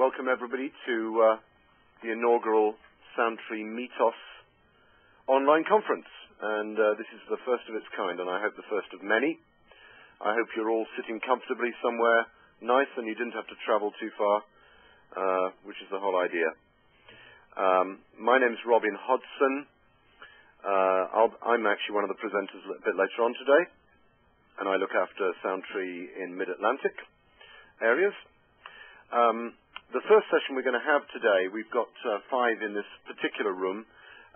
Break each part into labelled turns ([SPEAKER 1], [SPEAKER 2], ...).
[SPEAKER 1] welcome everybody to the inaugural Soundtree METOS online conference. And this is the first of its kind, and I hope the first of many. I hope you're all sitting comfortably somewhere nice and you didn't have to travel too far, which is the whole idea. My name's Robin Hodson. I'm actually one of the presenters a bit later on today, and I look after Soundtree in Mid-Atlantic areas. The first session we're going to have today, we've got 5 in this particular room,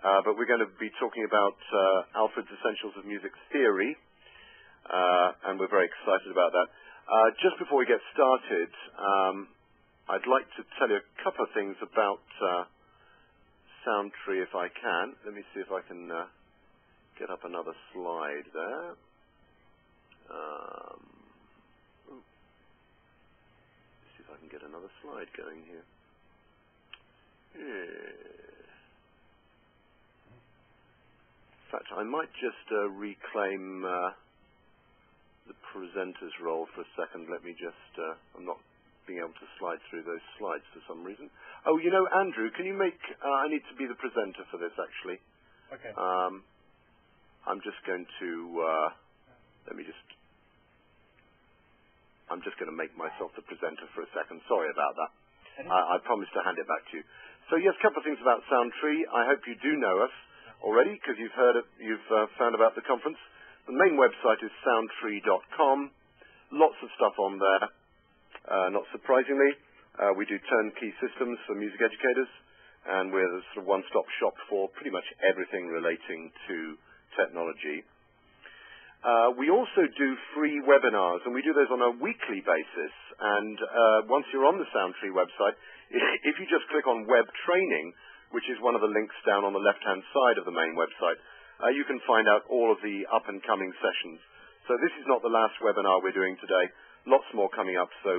[SPEAKER 1] but we're going to be talking about Alfred's Essentials of Music Theory, and we're very excited about that. Just before we get started, I'd like to tell you a couple of things about Soundtree if I can. Let me see if I can get up another slide there. See if I can get another slide going here. In fact, I might just reclaim the presenter's role for a second. Let me just, I'm not being able to slide through those slides for some reason. Oh, you know, Andrew, can you make, I need to be the presenter for this, actually.
[SPEAKER 2] Okay.
[SPEAKER 1] I'm just going to, I'm just going to make myself the presenter for a second. Sorry about that. I promised to hand it back to you. So, yes, a couple of things about Soundtree. I hope you do know us already because you've heard it, you've found about the conference. The main website is soundtree.com. Lots of stuff on there. Not surprisingly, we do turnkey systems for music educators, and we're the sort of one-stop shop for pretty much everything relating to technology. We also do free webinars, and we do those on a weekly basis. And once you're on the Soundtree website, if you just click on Web Training, which is one of the links down on the left-hand side of the main website, you can find out all of the up-and-coming sessions. So this is not the last webinar we're doing today. Lots more coming up, so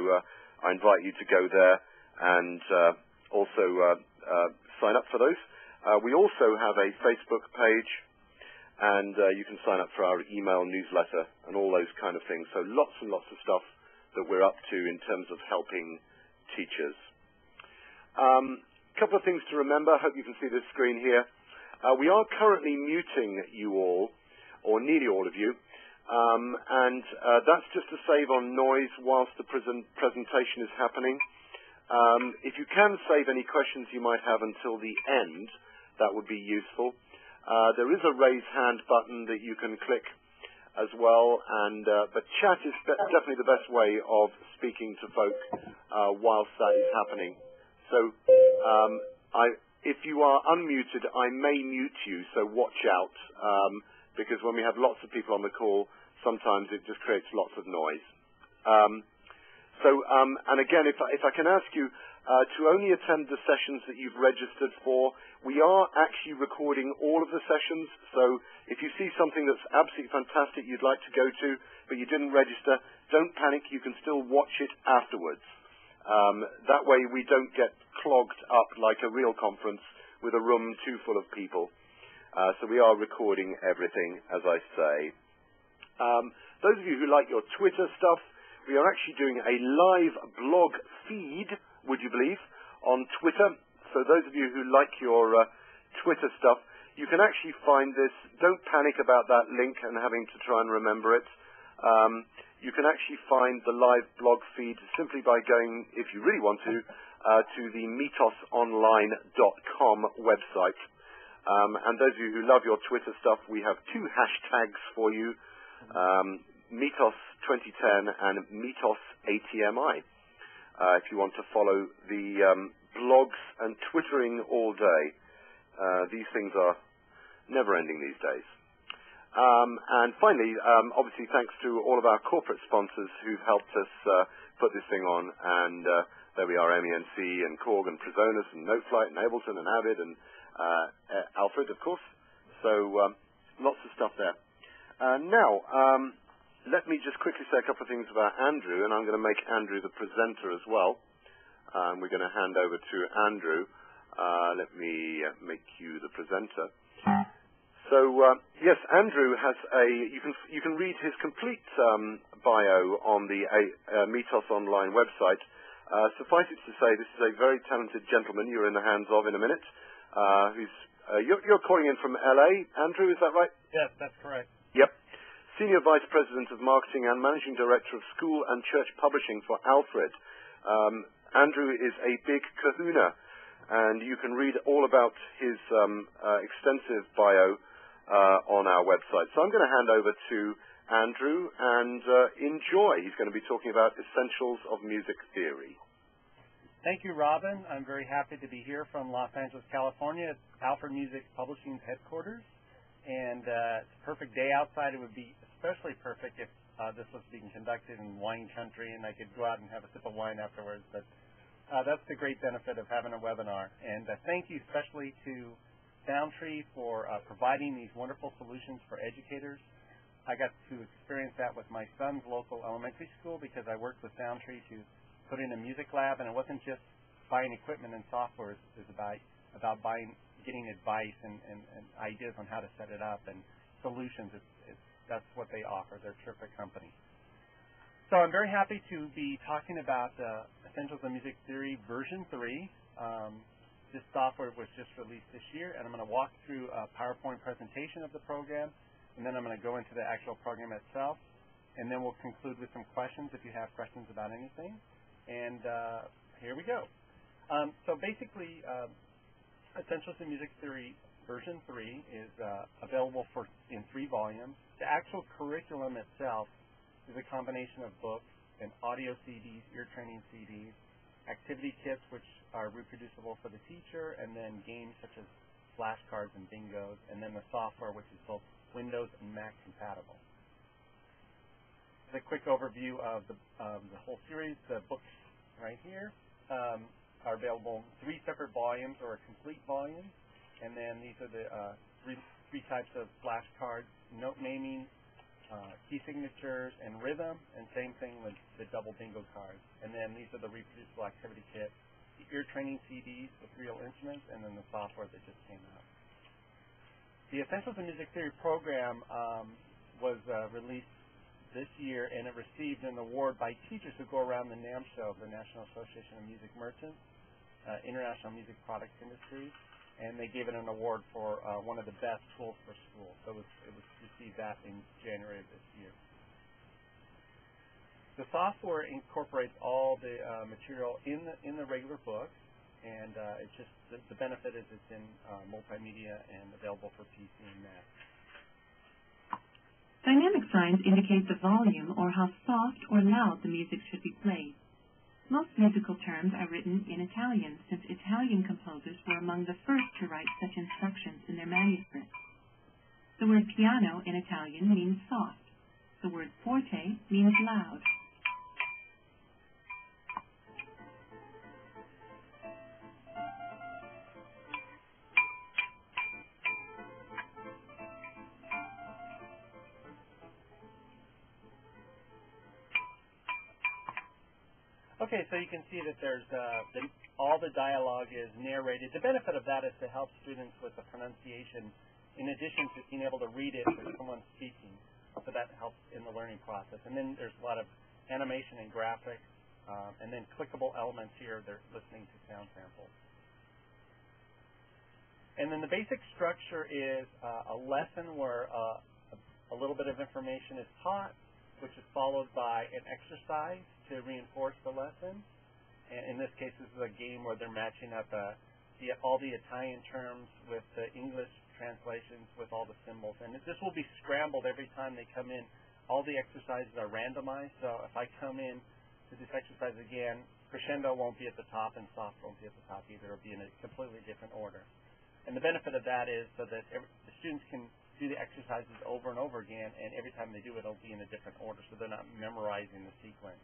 [SPEAKER 1] I invite you to go there and also sign up for those. We also have a Facebook page, and you can sign up for our email newsletter and all those kind of things. So lots and lots of stuff that we're up to in terms of helping teachers. A couple of things to remember. I hope you can see this screen here. We are currently muting you all, or nearly all of you, and that's just to save on noise whilst the presentation is happening. If you can save any questions you might have until the end, that would be useful. There is a raise hand button that you can click as well, and but chat is definitely the best way of speaking to folk whilst that is happening. So if you are unmuted, I may mute you, so watch out, because when we have lots of people on the call, sometimes it just creates lots of noise. And again, if I can ask you to only attend the sessions that you've registered for. We are actually recording all of the sessions, so if you see something that's absolutely fantastic you'd like to go to, but you didn't register, don't panic, you can still watch it afterwards. That way we don't get clogged up like a real conference with a room too full of people. So we are recording everything, as I say. Those of you who like your Twitter stuff, we are actually doing a live blog feed, would you believe, on Twitter. So those of you who like your Twitter stuff, you can actually find this. Don't panic about that link and having to try and remember it. You can actually find the live blog feed simply by going, if you really want to the metosonline.com website. And those of you who love your Twitter stuff, we have 2 hashtags for you, METOS 2010 and METOS ATMI. If you want to follow the blogs and Twittering all day, these things are never-ending these days. And finally, obviously, thanks to all of our corporate sponsors who've helped us put this thing on. And there we are, MENC and Korg and Presonus and Noteflight and Ableton and Avid and Alfred, of course. So lots of stuff there. Now, let me just quickly say a couple of things about Andrew, and I'm going to make Andrew the presenter as well. We're going to hand over to Andrew. Let me make you the presenter. So, yes, Andrew has you can read his complete bio on the METOS online website. Suffice it to say, this is a very talented gentleman you're in the hands of in a minute. You're calling in from LA, Andrew, is that right?
[SPEAKER 2] Yes, that's correct.
[SPEAKER 1] Yep. Senior Vice President of Marketing and Managing Director of School and Church Publishing for Alfred. Andrew is a big kahuna, and you can read all about his extensive bio on our website. So I'm going to hand over to Andrew and enjoy. He's going to be talking about essentials of music theory.
[SPEAKER 2] Thank you, Robin. I'm very happy to be here from Los Angeles, California at Alfred Music Publishing's headquarters. And it's a perfect day outside. It would be especially perfect if this was being conducted in wine country and I could go out and have a sip of wine afterwards. But that's the great benefit of having a webinar. And thank you especially to Soundtree for providing these wonderful solutions for educators. I got to experience that with my son's local elementary school because I worked with Soundtree to put in a music lab, and it wasn't just buying equipment and software. It was about getting advice and ideas on how to set it up and solutions. That's what they offer. They're a terrific company. So I'm very happy to be talking about Essentials of Music Theory version 3. This software was just released this year, and I'm going to walk through a PowerPoint presentation of the program, and then I'm going to go into the actual program itself, and then we'll conclude with some questions if you have questions about anything. And here we go. So basically, Essentials in Music Theory version 3 is available in 3 volumes. The actual curriculum itself is a combination of books and audio CDs, ear training CDs, activity kits which are reproducible for the teacher, and then games such as flashcards and bingos, and then the software which is both Windows and Mac compatible. A quick overview of the whole series. The books right here are available in 3 separate volumes or a complete volume, and then these are the three types of flashcards: note naming, key signatures, and rhythm, and same thing with the double bingo cards. And then these are the reproducible activity kit, the ear training CDs with real instruments, and then the software that just came out. The Essentials in Music Theory program was released this year, and it received an award by teachers who go around the NAMM show, the National Association of Music Merchants, International Music Products Industry, and they gave it an award for one of the best tools for school. So it was received that in January of this year. The software incorporates all the material in the regular book, and it's just the benefit is it's in multimedia and available for PC and Mac.
[SPEAKER 3] Dynamic signs indicate the volume or how soft or loud the music should be played. Most musical terms are written in Italian, since Italian composers were among the first to write such instructions in their manuscripts. The word piano in Italian means soft. The word forte means loud.
[SPEAKER 2] Okay, so you can see that there's all the dialogue is narrated. The benefit of that is to help students with the pronunciation, in addition to being able to read it with someone speaking. So that helps in the learning process. And then there's a lot of animation and graphics, and then clickable elements here. They're listening to sound samples. And then the basic structure is a lesson where a little bit of information is taught, which is followed by an exercise to reinforce the lesson. And in this case, this is a game where they're matching up all the Italian terms with the English translations with all the symbols. And this will be scrambled every time they come in. All the exercises are randomized, so if I come in to this exercise again, crescendo won't be at the top and soft won't be at the top either. It'll be in a completely different order. And the benefit of that is so that the students can do the exercises over and over again, and every time they do it, it'll be in a different order, so they're not memorizing the sequence.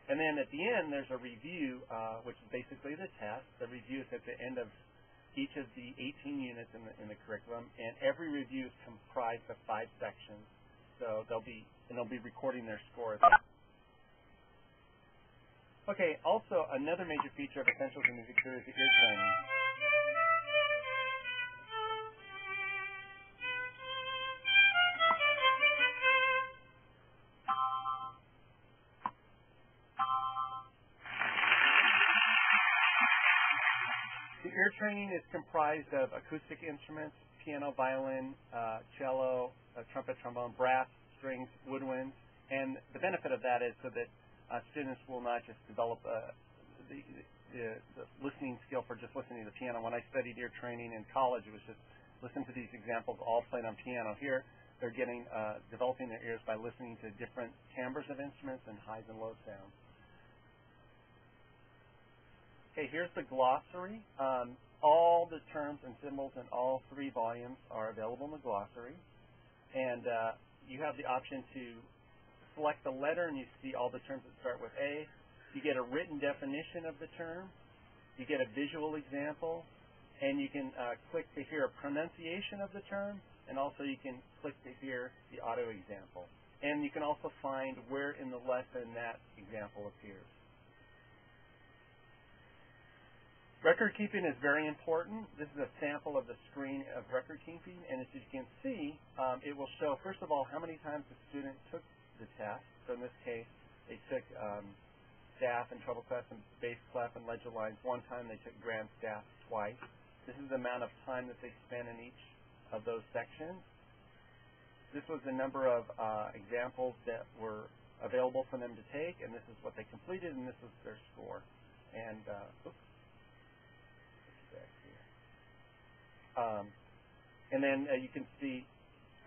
[SPEAKER 2] And then at the end, there's a review, which is basically the test. The review is at the end of each of the 18 units in the curriculum, and every review is comprised of 5 sections. So they'll be recording their score. Okay, also another major feature of Essentials in Music Theory is the ear training. ear training is comprised of acoustic instruments, piano, violin, cello, trumpet, trombone, brass, strings, woodwinds, and the benefit of that is so that students will not just develop the listening skill for just listening to the piano. When I studied ear training in college, it was just listen to these examples all played on piano. Here, they're getting developing their ears by listening to different timbres of instruments and highs and low sounds. Okay, here's the glossary. All the terms and symbols in all 3 volumes are available in the glossary. And you have the option to select the letter, and you see all the terms that start with A. You get a written definition of the term. You get a visual example. And you can click to hear a pronunciation of the term. And also you can click to hear the audio example. And you can also find where in the lesson that example appears. Record keeping is very important. This is a sample of the screen of record keeping, and as you can see, it will show, first of all, how many times the student took the test. So in this case, they took staff and treble clef and bass clef and ledger lines 1 time. They took grand staff twice. This is the amount of time that they spent in each of those sections. This was the number of examples that were available for them to take, and this is what they completed, and this was their score. And, and then you can see,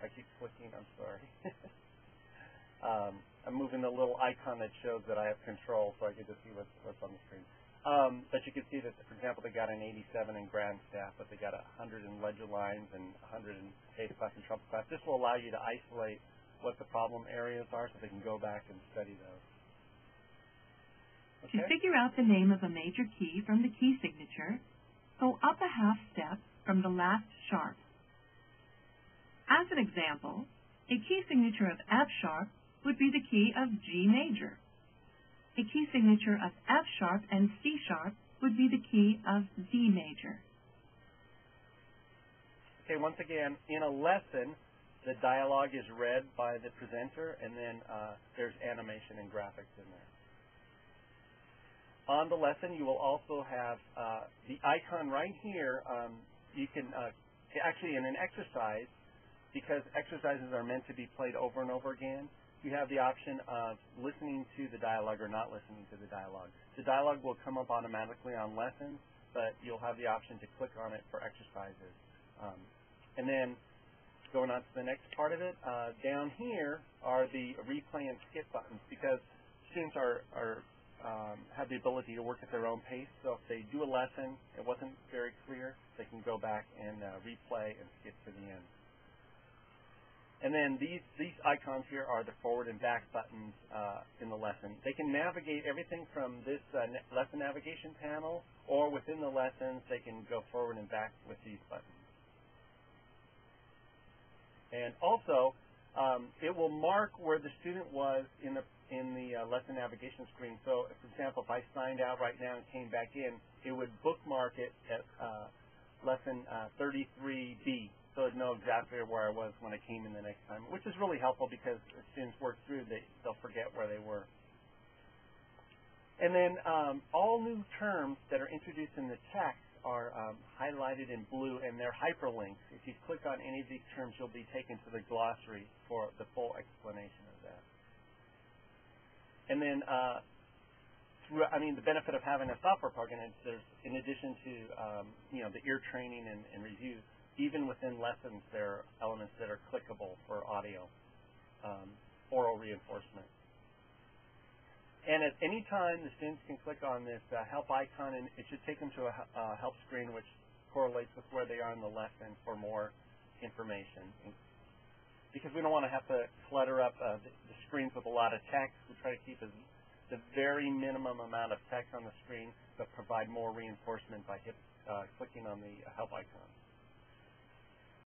[SPEAKER 2] I keep clicking, I'm sorry. I'm moving the little icon that shows that I have control so I get to see what's on the screen. But you can see that, for example, they got an 87 in grand staff, but they got 100 in ledger lines and 100 in bass clef and treble clef. This will allow you to isolate what the problem areas are so they can go back and study those.
[SPEAKER 3] Okay. To figure out the name of a major key from the key signature, go up a half step from the last sharp. As an example, a key signature of F sharp would be the key of G major. A key signature of F sharp and C sharp would be the key of D major.
[SPEAKER 2] Okay, once again, in a lesson, the dialogue is read by the presenter, and then there's animation and graphics in there. On the lesson, you will also have the icon right here. You can actually, in an exercise, because exercises are meant to be played over and over again, you have the option of listening to the dialogue or not listening to the dialogue. The dialogue will come up automatically on lessons, but you'll have the option to click on it for exercises. And then going on to the next part of it, down here are the replay and skip buttons, because students have the ability to work at their own pace. So if they do a lesson, it wasn't very clear, they can go back and replay and skip to the end. And then these icons here are the forward and back buttons in the lesson. They can navigate everything from this lesson navigation panel, or within the lessons, they can go forward and back with these buttons. And also, it will mark where the student was in the lesson navigation screen. So, for example, if I signed out right now and came back in, it would bookmark it at lesson 33B. So it'd know exactly where I was when I came in the next time, which is really helpful because as students work through, they'll forget where they were. And then all new terms that are introduced in the text are highlighted in blue, and they're hyperlinks. If you click on any of these terms, you'll be taken to the glossary for the full explanation of that. And then, the benefit of having a software program is there's, in addition to the ear training and reviews, even within lessons, there are elements that are clickable for audio, oral reinforcement. And at any time, the students can click on this help icon, and it should take them to a help screen, which correlates with where they are in the lesson for more information. Because we don't want to have to clutter up the screens with a lot of text, we try to keep the very minimum amount of text on the screen, but provide more reinforcement by clicking on the help icon.